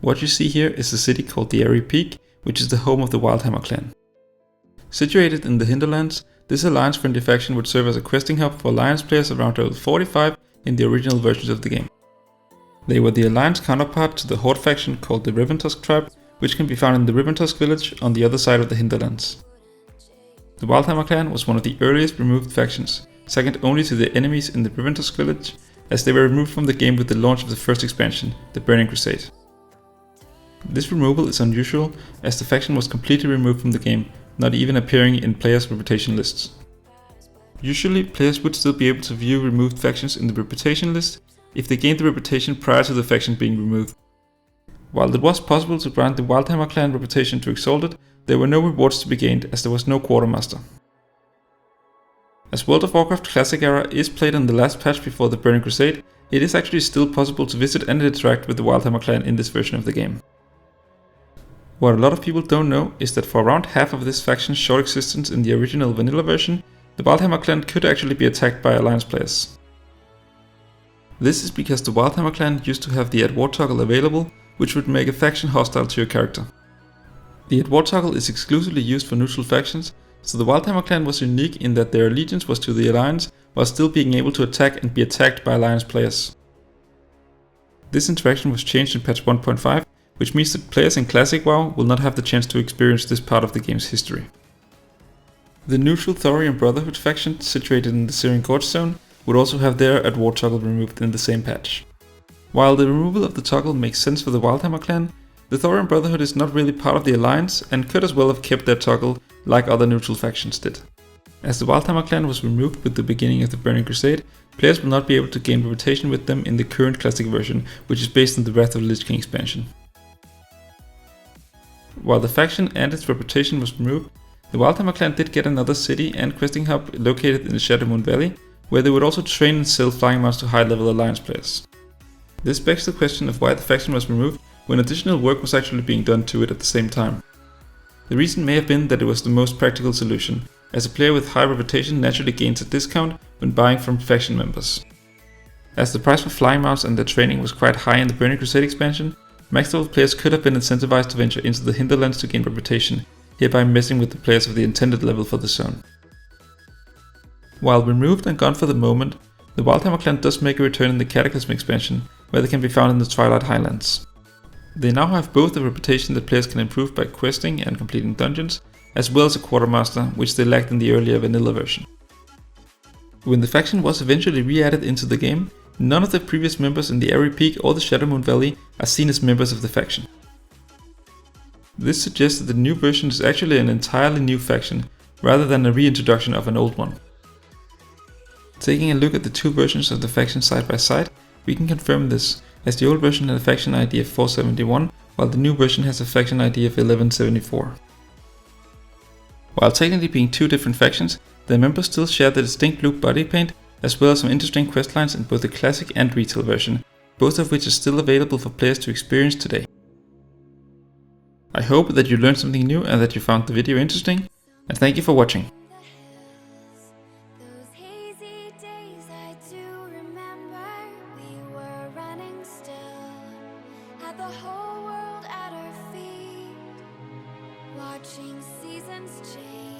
What you see here is a city called the Airy Peak, which is the home of the Wildhammer clan. Situated in the Hinterlands, this alliance-friendly faction would serve as a questing hub for alliance players around level 45 in the original versions of the game. They were the alliance counterpart to the Horde faction called the Riventusk tribe, which can be found in the Riventusk village on the other side of the Hinterlands. The Wildhammer clan was one of the earliest removed factions, second only to the enemies in the Riventusk village, as they were removed from the game with the launch of the first expansion, the Burning Crusade. This removal is unusual, as the faction was completely removed from the game, not even appearing in players' reputation lists. Usually, players would still be able to view removed factions in the reputation list if they gained the reputation prior to the faction being removed. While it was possible to grant the Wildhammer clan reputation to Exalted, there were no rewards to be gained as there was no quartermaster. As World of Warcraft Classic era is played on the last patch before the Burning Crusade, it is actually still possible to visit and interact with the Wildhammer clan in this version of the game. What a lot of people don't know is that for around half of this faction's short existence in the original vanilla version, the Wildhammer clan could actually be attacked by alliance players. This is because the Wildhammer clan used to have the Add War toggle available, which would make a faction hostile to your character. The Add War toggle is exclusively used for neutral factions, so the Wildhammer clan was unique in that their allegiance was to the alliance while still being able to attack and be attacked by alliance players. This interaction was changed in patch 1.5, which means that players in Classic WoW will not have the chance to experience this part of the game's history. The neutral Thorian Brotherhood faction, situated in the Syrian Gorge zone, would also have their Add War toggle removed in the same patch. While the removal of the toggle makes sense for the Wildhammer clan, the Thorian Brotherhood is not really part of the alliance and could as well have kept their toggle like other neutral factions did. As the Wildhammer clan was removed with the beginning of the Burning Crusade, players will not be able to gain reputation with them in the current Classic version, which is based on the Wrath of the Lich King expansion. While the faction and its reputation was removed, the Wildhammer clan did get another city and questing hub located in the Shadowmoon Valley, where they would also train and sell flying mounts to high-level alliance players. This begs the question of why the faction was removed when additional work was actually being done to it at the same time. The reason may have been that it was the most practical solution, as a player with high reputation naturally gains a discount when buying from faction members. As the price for flying mounts and their training was quite high in the Burning Crusade expansion, max level players could have been incentivized to venture into the Hinterlands to gain reputation, hereby messing with the players of the intended level for the zone. While removed and gone for the moment, the Wildhammer clan does make a return in the Cataclysm expansion, where they can be found in the Twilight Highlands. They now have both a reputation that players can improve by questing and completing dungeons, as well as a quartermaster, which they lacked in the earlier vanilla version. When the faction was eventually re-added into the game, none of the previous members in the Airy Peak or the Shadowmoon Valley are seen as members of the faction. This suggests that the new version is actually an entirely new faction, rather than a reintroduction of an old one. Taking a look at the two versions of the faction side by side, we can confirm this, as the old version had a faction ID of 471, while the new version has a faction ID of 1174. While technically being two different factions, their members still share the distinct blue body paint, as well as some interesting questlines in both the classic and retail version, both of which are still available for players to experience today. I hope that you learned something new and that you found the video interesting, and thank you for watching. Watching seasons change.